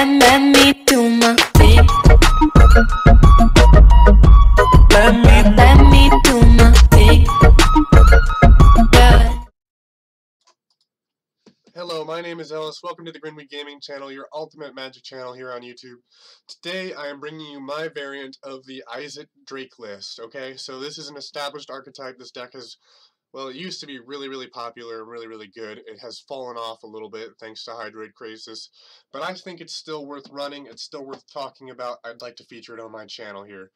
Let me do my thing. Let me do my thing. Yeah. Hello, my name is Ellis. Welcome to the Grinweed Gaming channel, your ultimate magic channel here on YouTube. Today I am bringing you my variant of the Izzet Drake list, okay? So this is an established archetype. This deck has, well, it used to be really popular and really good. It has fallen off a little bit thanks to Hydrate Crisis, but I think it's still worth running. It's still worth talking about. I'd like to feature it on my channel here.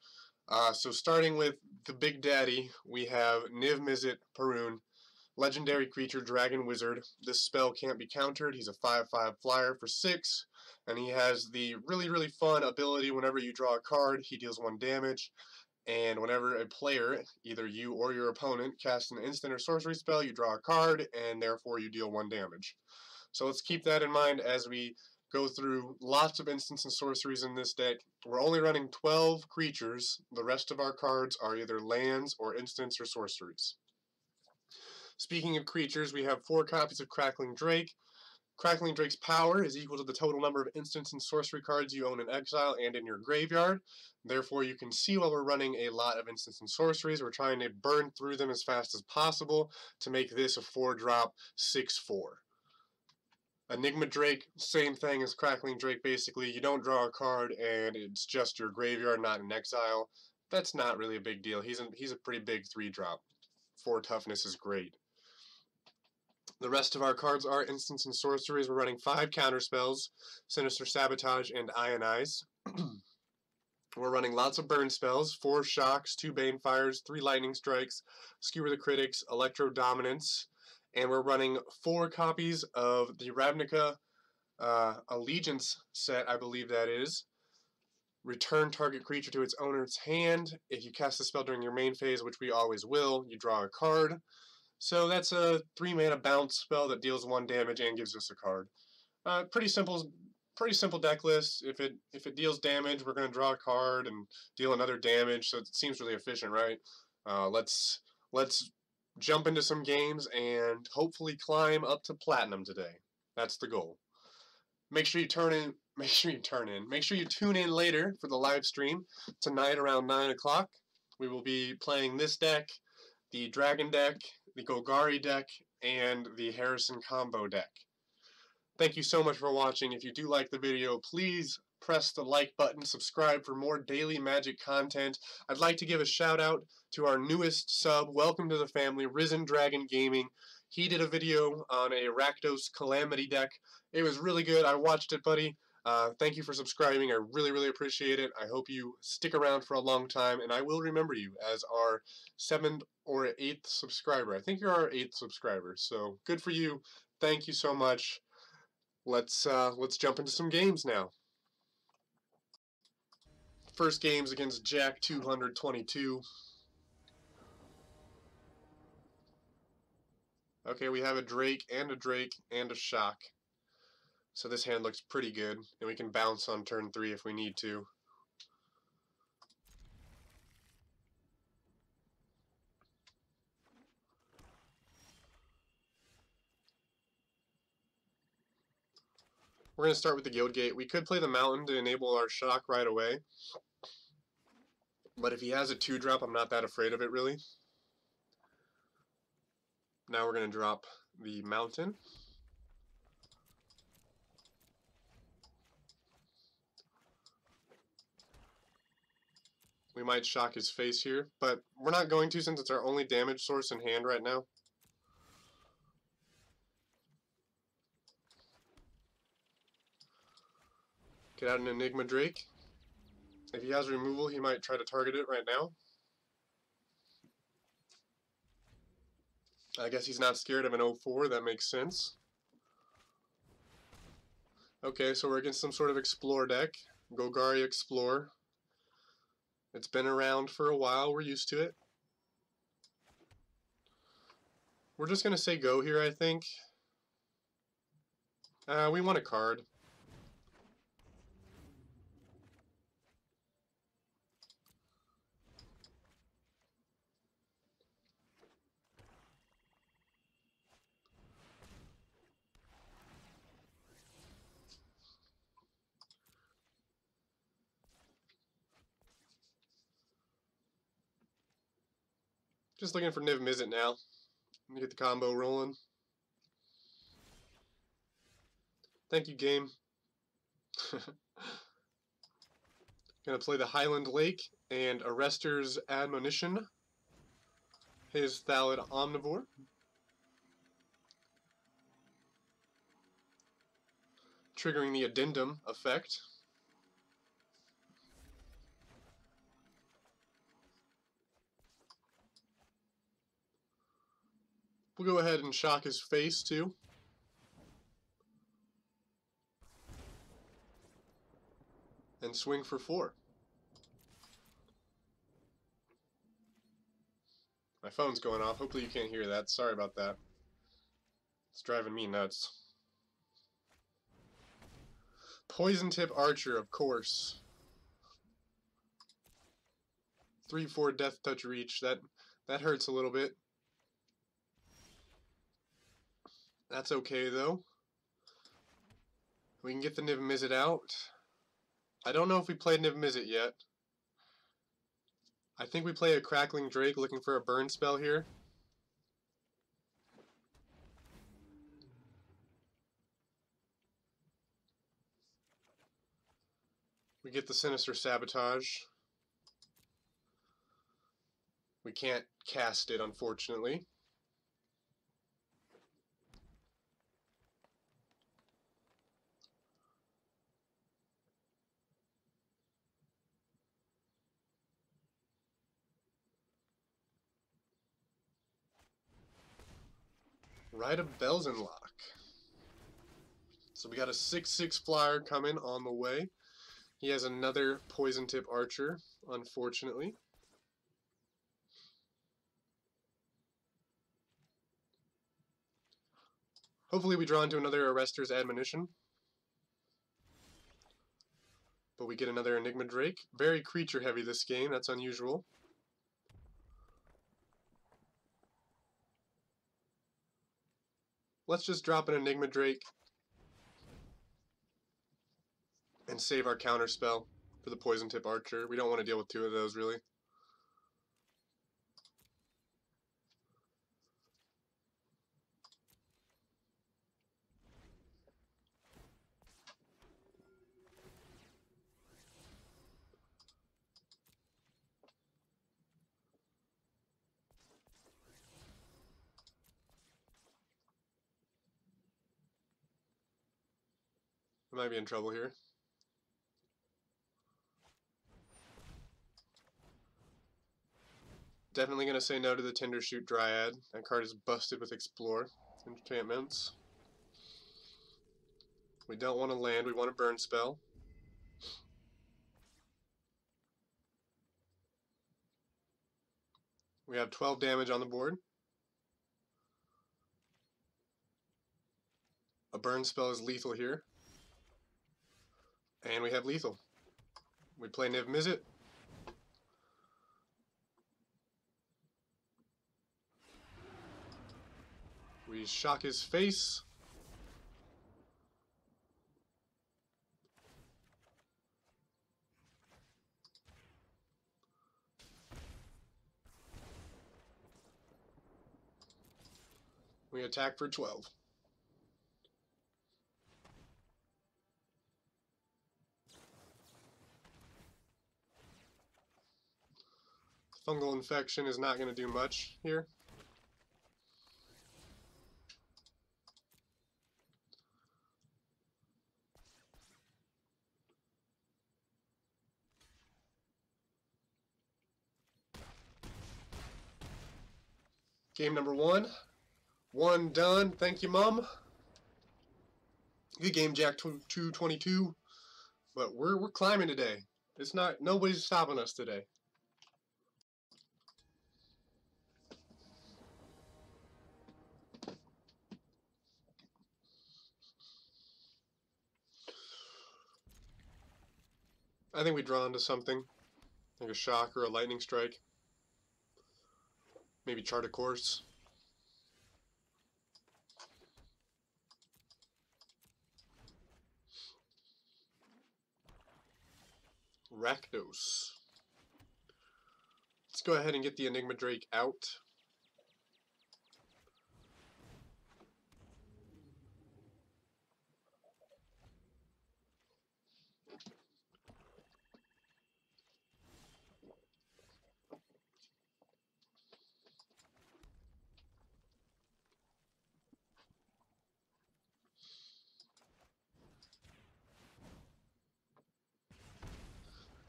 So starting with the Big Daddy, we have Niv-Mizzet, Parun. Legendary creature, Dragon Wizard. This spell can't be countered. He's a 5/5 flyer for 6, and he has the really fun ability whenever you draw a card, he deals 1 damage, and whenever a player, either you or your opponent, casts an instant or sorcery spell, you draw a card, and therefore you deal 1 damage. So let's keep that in mind as we go through lots of instants and sorceries in this deck. We're only running 12 creatures. The rest of our cards are either lands or instants or sorceries. Speaking of creatures, we have 4 copies of Crackling Drake. Crackling Drake's power is equal to the total number of instants and sorcery cards you own in exile and in your graveyard. Therefore, you can see while we're running a lot of instants and sorceries, we're trying to burn through them as fast as possible to make this a 4-drop 6/4. Enigma Drake, same thing as Crackling Drake basically. You don't draw a card and it's just your graveyard, not in exile. That's not really a big deal. He's a pretty big 3-drop. 4 toughness is great. The rest of our cards are instants and sorceries. We're running 5 counterspells, Sinister Sabotage and Ionize. We're running lots of burn spells, 4 shocks, 2 Banefires, 3 lightning strikes, Skewer the Critics, Electrodominance, and we're running 4 copies of the Ravnica Allegiance set, I believe that is. Return target creature to its owner's hand. If you cast the spell during your main phase, which we always will, you draw a card. So that's a 3-mana bounce spell that deals 1 damage and gives us a card. Pretty simple deck list. If it deals damage, we're going to draw a card and deal another damage. So it seems really efficient, right? Let's jump into some games and hopefully climb up to platinum today. That's the goal. Make sure you tune in later for the live stream tonight around 9 o'clock. We will be playing this deck, the Dragon deck, the Golgari deck, and the Harrison combo deck. Thank you so much for watching. If you do like the video, please press the like button, subscribe for more daily Magic content. I'd like to give a shout out to our newest sub. Welcome to the family, Risen Dragon Gaming. He did a video on a Rakdos Calamity deck. It was really good. I watched it, buddy. Thank you for subscribing. I really appreciate it. I hope you stick around for a long time, and I will remember you as our 7th or 8th subscriber. I think you're our 8th subscriber, so good for you. Thank you so much. Let's jump into some games now. First game's against Jack 222. Okay, we have a Drake and a Shock. So this hand looks pretty good, and we can bounce on turn 3 if we need to. We're going to start with the Guildgate. We could play the Mountain to enable our Shock right away. But if he has a 2-drop, I'm not that afraid of it, really. Now we're going to drop the Mountain. We might shock his face here, but we're not going to since it's our only damage source in hand right now. Get out an Enigma Drake. If he has removal, he might try to target it right now. I guess he's not scared of an 0/4, that makes sense. Okay, so we're against some sort of Explore deck. Golgari Explore. It's been around for a while, we're used to it. We're just going to say go here, I think. We want a card. Just looking for Niv-Mizzet now. Let me get the combo rolling. Thank you, game. Gonna play the Highland Lake and Arrester's Admonition. His Thallid Omnivore. Triggering the Addendum effect. We'll go ahead and shock his face too. And swing for 4. My phone's going off. Hopefully you can't hear that. Sorry about that. It's driving me nuts. Poison Tip Archer, of course. 3/4 Death Touch Reach. That hurts a little bit. That's okay though. We can get the Niv-Mizzet out. I don't know if we played Niv-Mizzet yet. I think we play a Crackling Drake looking for a burn spell here. We get the Sinister Sabotage. We can't cast it, unfortunately. Rite of Bells and Lock. So we got a 6/6 flyer coming on the way. He has another Poison Tip Archer, unfortunately. Hopefully we draw into another Arrester's Admonition. But we get another Enigma Drake. Very creature heavy this game, that's unusual. Let's just drop an Enigma Drake and save our counter spell for the Poison Tip Archer. We don't want to deal with 2 of those, really. I might be in trouble here. Definitely going to say no to the Tindershoot Dryad. That card is busted with Explore enchantments. We don't want to land, we want a burn spell. We have 12 damage on the board. A burn spell is lethal here. And we have lethal. We play Niv-Mizzet. We shock his face. We attack for 12. Fungal Infection is not going to do much here. Game number 1. 1 done. Thank you, Mom. Good game, Jack 222. But we're climbing today. It's not, nobody's stopping us today. I think we draw into something, like a shock or a lightning strike. Maybe chart a course. Rakdos. Let's go ahead and get the Enigma Drake out.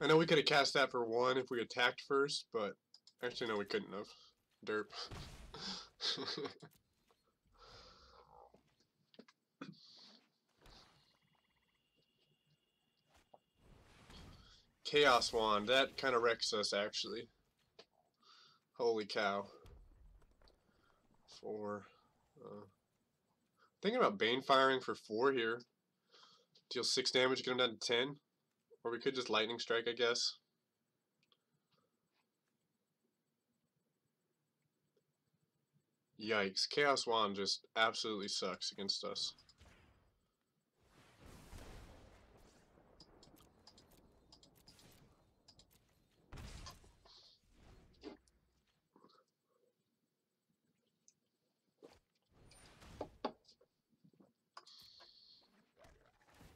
I know we could have cast that for 1 if we attacked first, but actually no, we couldn't have. Derp. Chaos Wand, that kind of wrecks us actually. Holy cow. 4. Thinking about Banefiring for 4 here. Deal 6 damage, get him down to 10. Or we could just Lightning Strike, I guess. Yikes. Chaos Wand just absolutely sucks against us.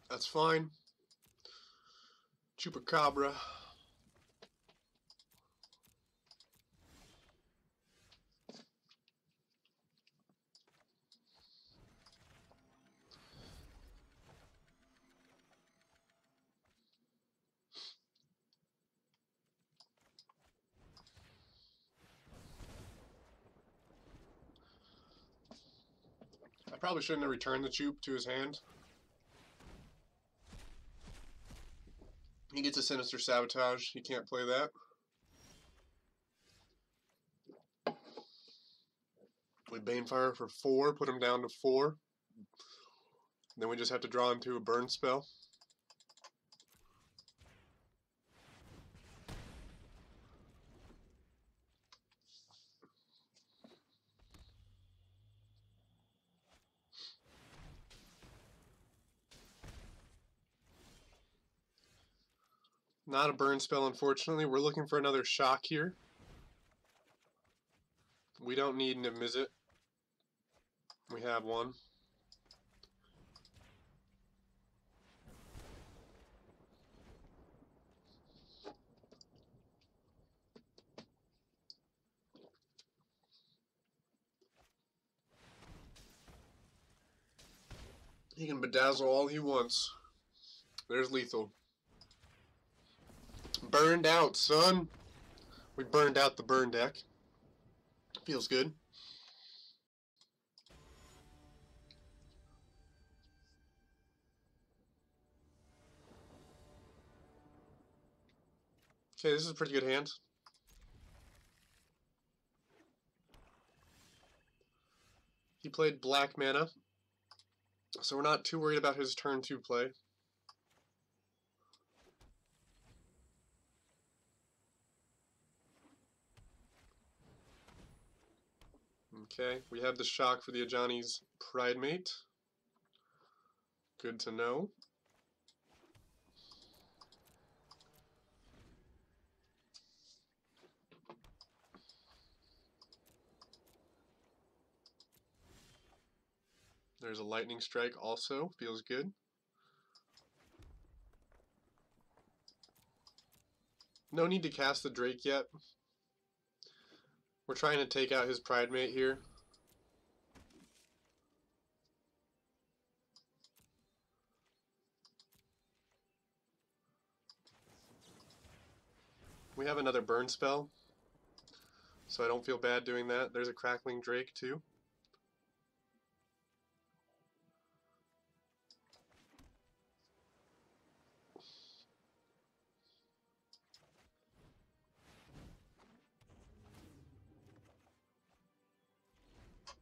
That's fine. Chupacabra. I probably shouldn't have returned the Chup to his hand. He gets a Sinister Sabotage. He can't play that. We Banefire for 4, put him down to 4. Then we just have to draw into a burn spell. Not a burn spell, unfortunately. We're looking for another shock here. We don't need Niv-Mizzet. We have one. He can bedazzle all he wants. There's lethal. Burned out, son. We burned out the burn deck. Feels good. Okay, this is a pretty good hand. He played black mana, so we're not too worried about his turn 2 play. Okay, we have the shock for the Ionize Pridemate. Good to know. There's a Lightning Strike also, feels good. No need to cast the Drake yet. We're trying to take out his Pridemate here. We have another burn spell, so I don't feel bad doing that. There's a Crackling Drake too.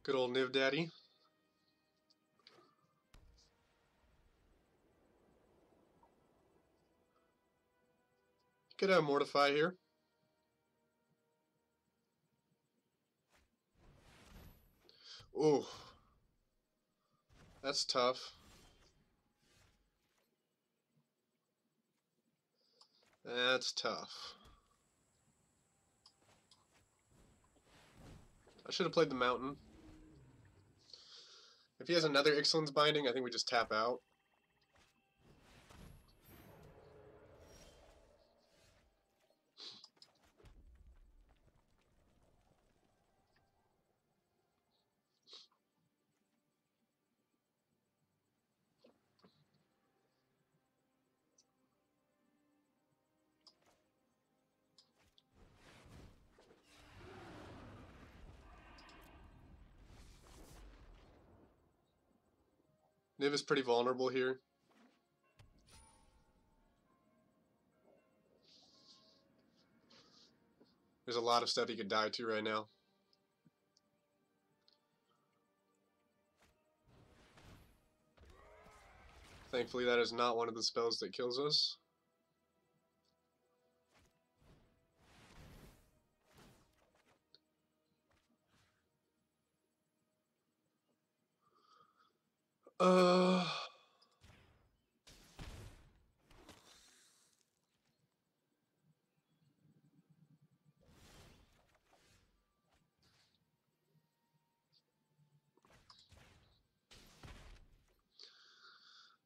Good old Niv Daddy. Could have Mortify here. Ooh. That's tough. That's tough. I should have played the Mountain. If he has another Ixalan's Binding, I think we just tap out. Niv is pretty vulnerable here. There's a lot of stuff he could die to right now. Thankfully, that is not one of the spells that kills us.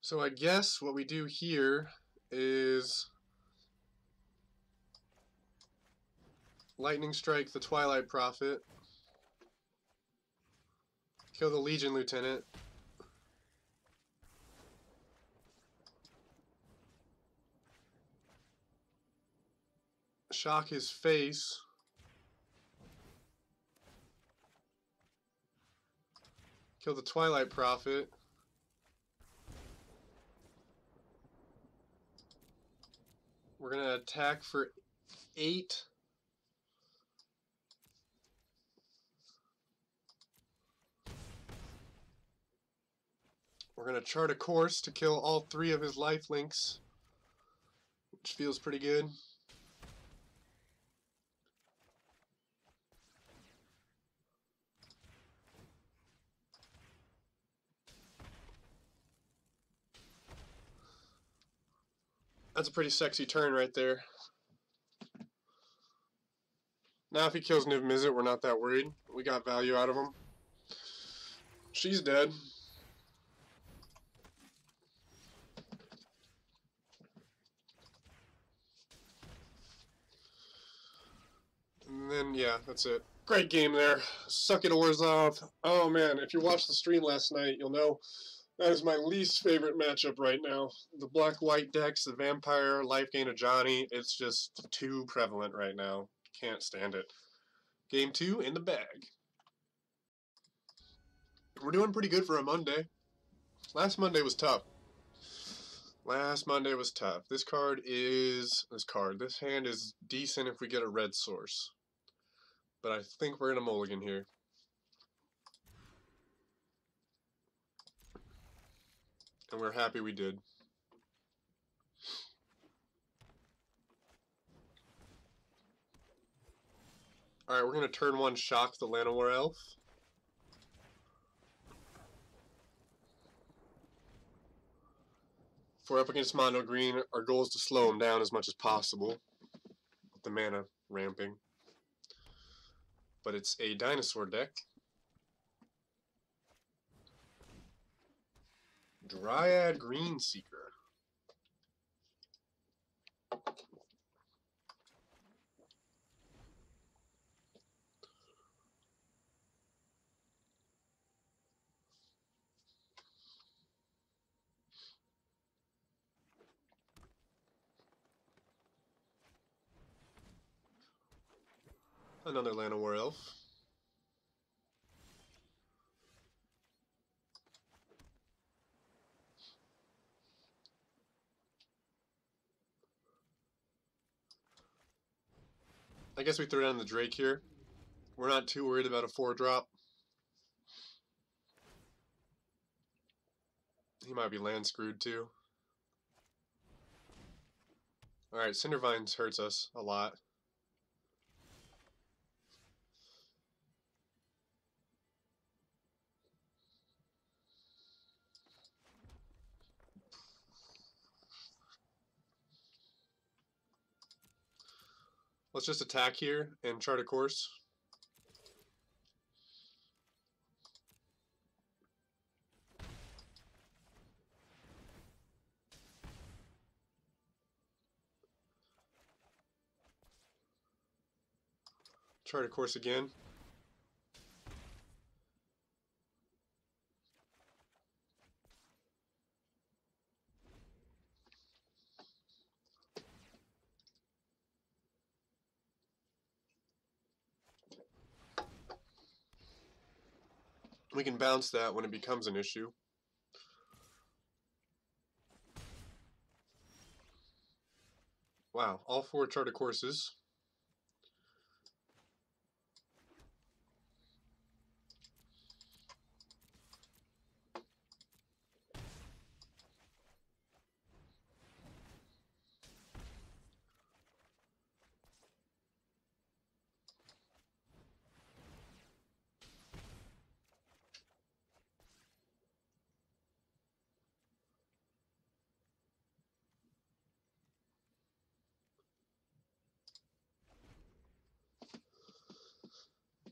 So I guess what we do here is Lightning Strike the Twilight Prophet, kill the Legion Lieutenant, shock his face, kill the Twilight Prophet, we're going to attack for 8. We're going to chart a course to kill all 3 of his lifelinks, which feels pretty good. That's a pretty sexy turn right there. Now if he kills Niv-Mizzet, we're not that worried. We got value out of him. She's dead. And then, yeah, that's it. Great game there. Suck it, Orzhov. Oh man, if you watched the stream last night, you'll know that is my least favorite matchup right now. The black-white decks, the Vampire, Life Gain of Johnny, it's just too prevalent right now. Can't stand it. Game 2 in the bag. We're doing pretty good for a Monday. Last Monday was tough. Last Monday was tough. This hand is decent if we get a red source. But I think we're in a mulligan here. And we're happy we did. Alright, we're going to turn 1 shock the Llanowar Elf. If we're up against mono green, our goal is to slow him down as much as possible with the mana ramping. But it's a dinosaur deck. Dryad Greenseeker. Another Llanowar Elf. I guess we throw down the Drake here. We're not too worried about a 4-drop. He might be land screwed too. Alright, Cindervines hurts us a lot. Let's just attack here and chart a course. Chart a course again. We can bounce that when it becomes an issue. Wow, all 4 charted courses.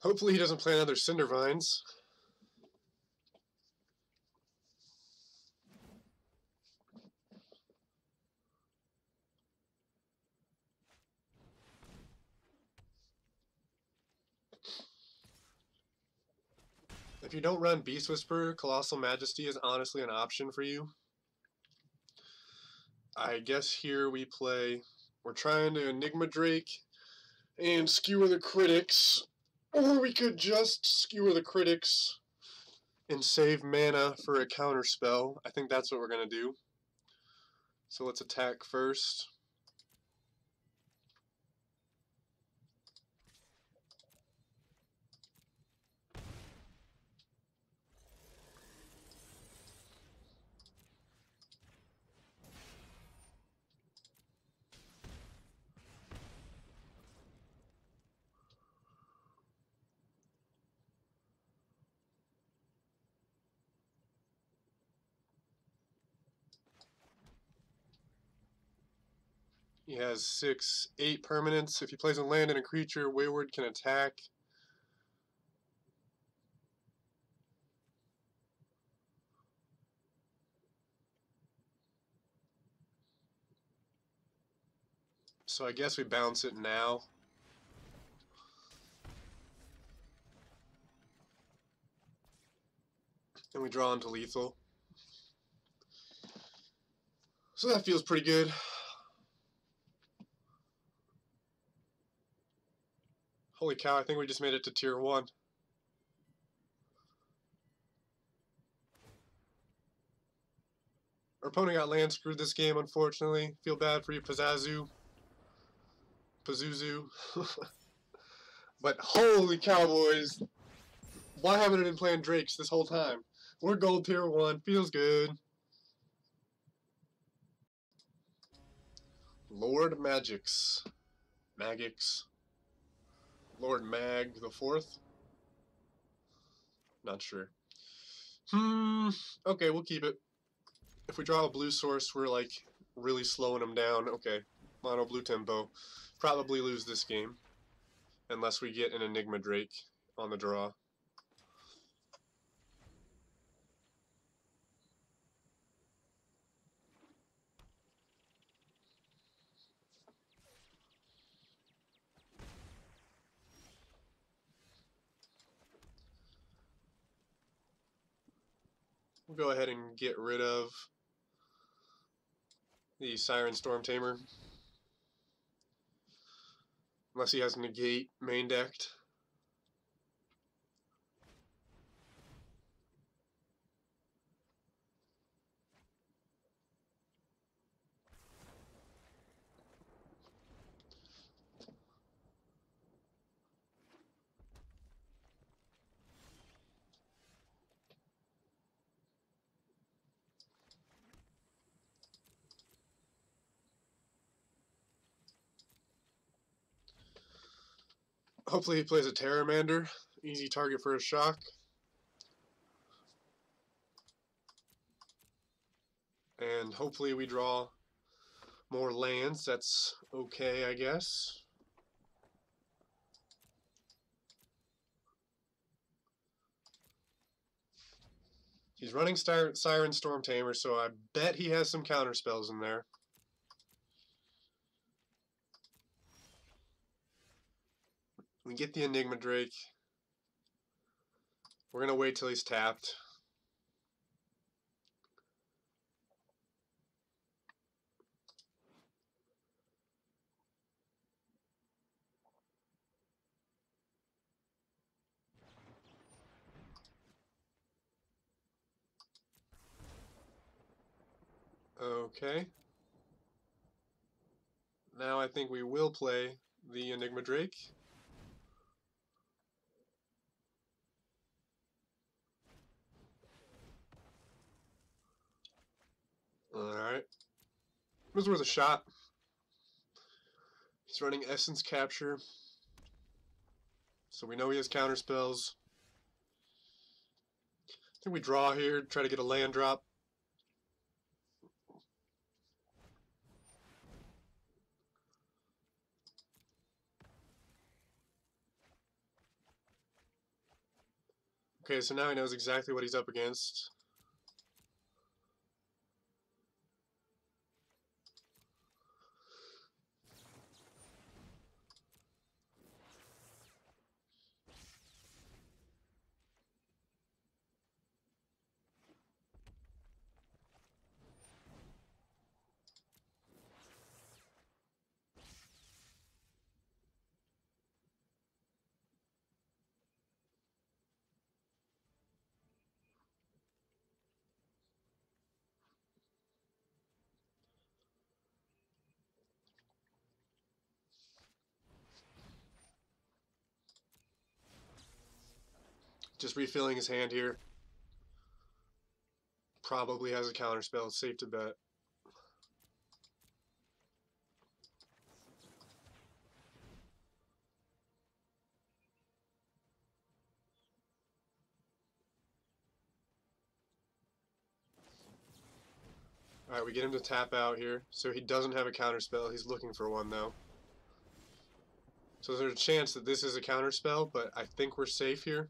Hopefully he doesn't plant other Cinder Vines. If you don't run Beast Whisperer, Colossal Majesty is honestly an option for you. I guess here we're trying to Enigma Drake and Skewer the Critics, or we could just Skewer the Critics and save mana for a counter spell. I think that's what we're going to do. So let's attack first. He has 8 permanents. If he plays a land and a creature, Wayward can attack. So I guess we bounce it now. And we draw into lethal. So that feels pretty good. Holy cow, I think we just made it to tier 1. Our opponent got land screwed this game, unfortunately. Feel bad for you, Pazuzu. But holy cow, boys. Why haven't I been playing Drakes this whole time? We're gold tier 1. Feels good. Lord Magix. Lord Mag the 4th? Not sure. Okay, we'll keep it. If we draw a blue source, we're like really slowing them down. Okay, mono blue tempo. Probably lose this game. Unless we get an Enigma Drake on the draw. We'll go ahead and get rid of the Siren Storm Tamer. Unless he has Negate main decked. Hopefully he plays a Terramander. Easy target for a shock. And hopefully we draw more lands. That's okay, I guess. He's running Siren Storm Tamer, so I bet he has some counter spells in there. We get the Enigma Drake. We're going to wait till he's tapped. Okay. Now I think we will play the Enigma Drake. Alright. It was worth a shot. He's running Essence Capture. So we know he has counter spells. I think we draw here, try to get a land drop. Okay, so now he knows exactly what he's up against. Just refilling his hand here. Probably has a counterspell, it's safe to bet. Alright, we get him to tap out here. So he doesn't have a counterspell, he's looking for one though. So there's a chance that this is a counterspell, but I think we're safe here.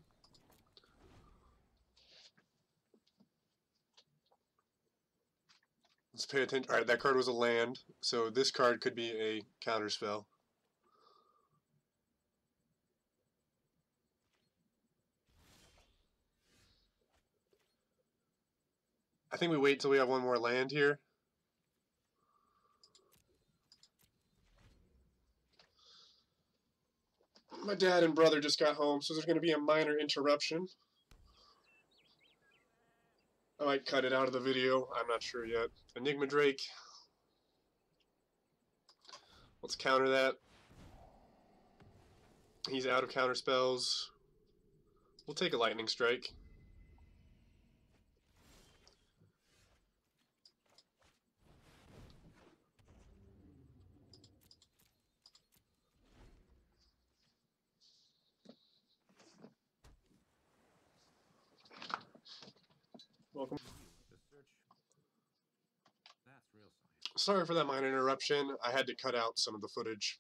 Let's pay attention. Alright, that card was a land, so this card could be a counterspell. I think we wait till we have one more land here. My dad and brother just got home, so there's going to be a minor interruption. I might cut it out of the video, I'm not sure yet. Enigma Drake. Let's counter that. He's out of counter spells. We'll take a lightning strike. Welcome. Sorry for that minor interruption. I had to cut out some of the footage.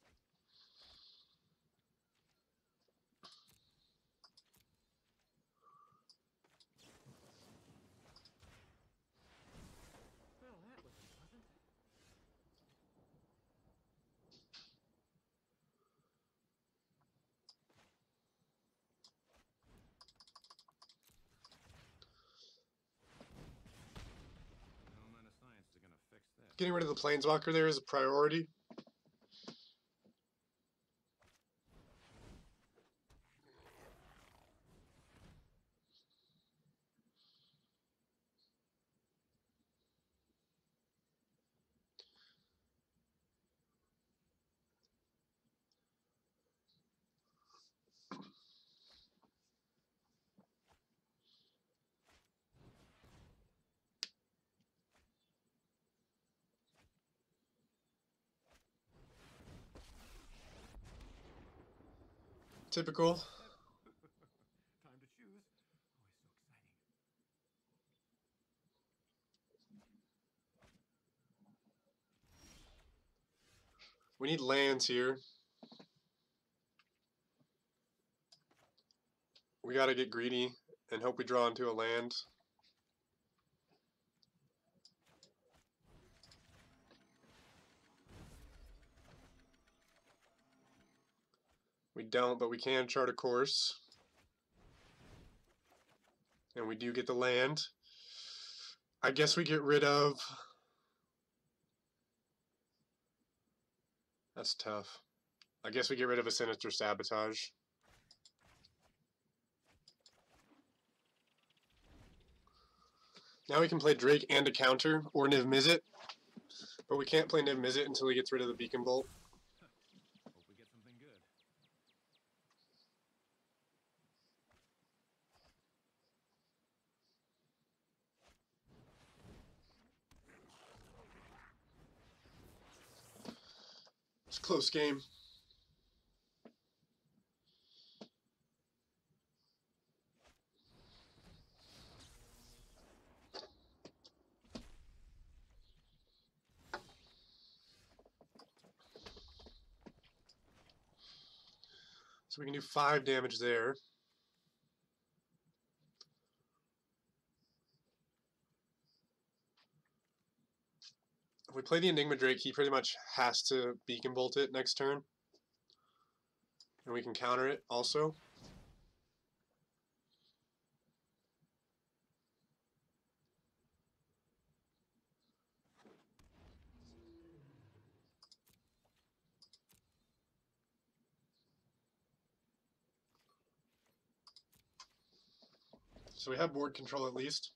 Getting rid of the Planeswalker there is a priority. Typical. Time to choose. Always so exciting. We need lands here. We gotta get greedy and hope we draw into a land. We don't, but we can chart a course. And we do get the land. I guess we get rid of... That's tough. I guess we get rid of a Sinister Sabotage. Now we can play Drake and a counter, or Niv-Mizzet. But we can't play Niv-Mizzet until he gets rid of the Beacon Bolt. Hope we get something good. It's a close game. So we can do 5 damage there. If we play the Enigma Drake, he pretty much has to Beacon Bolt it next turn. And we can counter it also. So we have board control at least.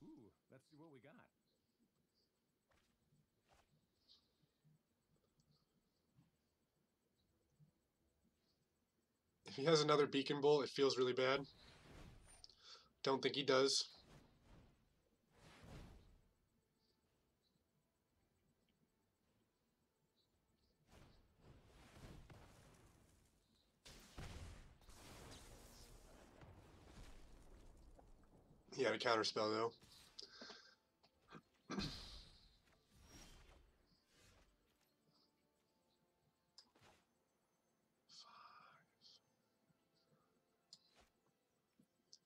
Ooh, let's see what we got. If he has another Beacon Bolt, it feels really bad. Don't think he does. He had a counterspell though.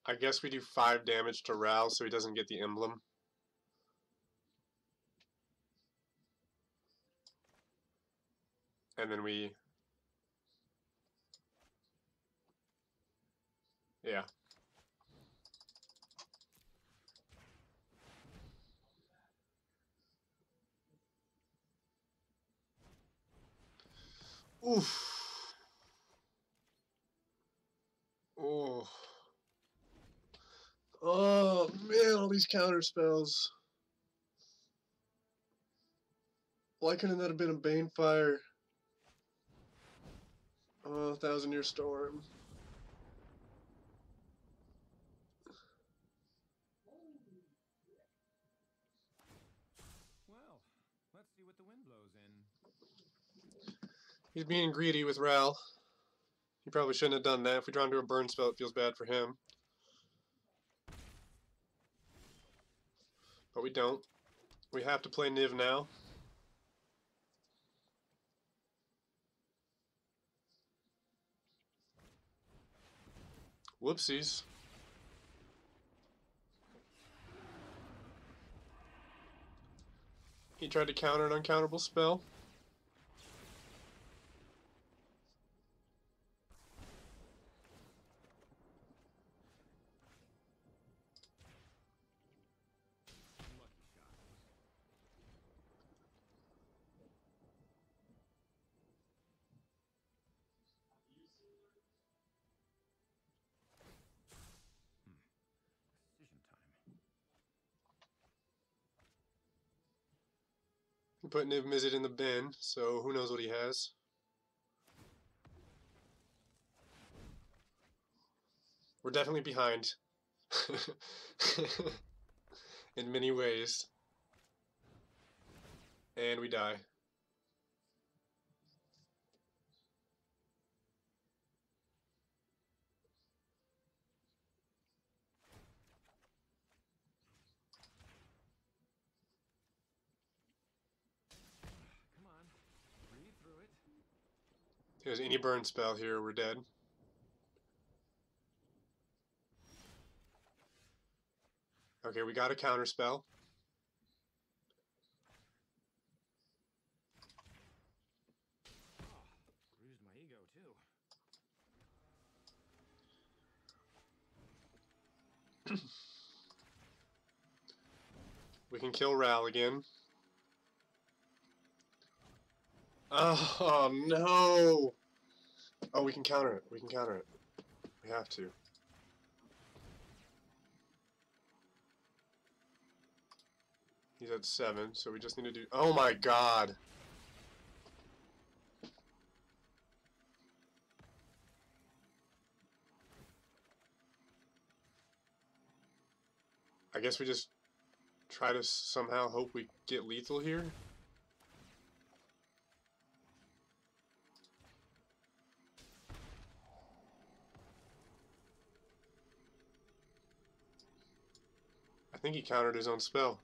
I guess we do 5 damage to Ral so he doesn't get the emblem. And then we... yeah. Oof. Oh. Oh man, all these counter spells. Why couldn't that have been a Banefire? Oh, 1,000-Year Storm. Well, let's see what the wind blows in. He's being greedy with Ral. He probably shouldn't have done that. If we draw him to a burn spell, it feels bad for him. But we don't. We have to play Niv now. Whoopsies. He tried to counter an uncounterable spell. Lucky shot. Decision time. He put Niv-Mizzet in the bin, so who knows what he has. We're definitely behind. In many ways. And we die. Come on. Breathe through it. If there's any burn spell here, we're dead. Okay, we got a counter spell. Oh, bruised my ego too. We can kill Ral again. Oh no! Oh, we can counter it. We can counter it. We have to. He's at 7, so we just need to do... Oh my god! I guess we just try to somehow hope we get lethal here. I think he countered his own spell.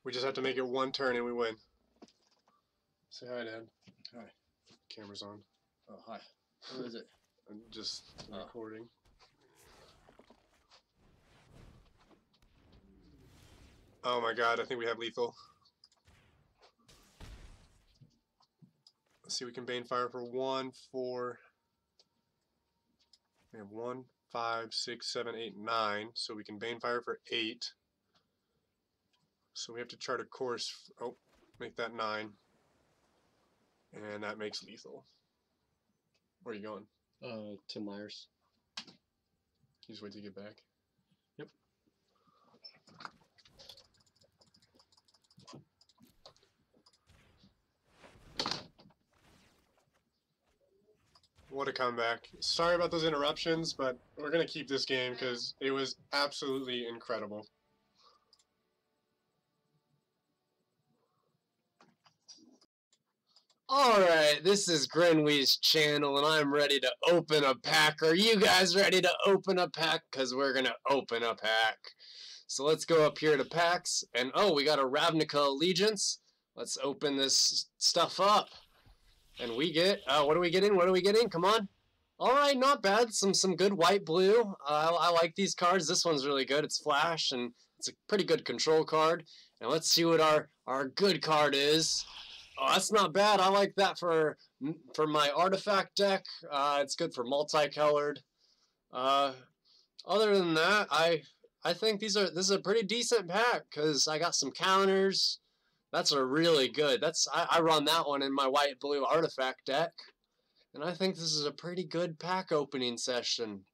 We just have to make it one turn and we win. Say hi, Dad. Hi. Camera's on. Oh, hi. Who is it? I'm just Oh. recording. Oh my god, I think we have lethal. Let's see, we can Banefire for 1, 4. We have 1, 5, 6, 7, 8, 9. So we can Banefire for 8. So we have to chart a course. Oh, make that 9. And that makes lethal. Where are you going? To Myers. Can you just wait till you get back? Yep. What a comeback. Sorry about those interruptions, but we're going to keep this game because it was absolutely incredible. Alright, this is Grenwee's channel, and I'm ready to open a pack. Are you guys ready to open a pack? Because we're going to open a pack. So let's go up here to packs, and oh, we got a Ravnica Allegiance. Let's open this stuff up. And we get, what are we getting? What are we getting? Come on. Alright, not bad. Some good white-blue. I like these cards. This one's really good. It's Flash, and it's a pretty good control card. And let's see what our good card is. Oh, that's not bad. I like that for my artifact deck. It's good for multicolored. Other than that, I think this is a pretty decent pack because I got some counters. That's a really good. I run that one in my white blue artifact deck, and I think this is a pretty good pack opening session.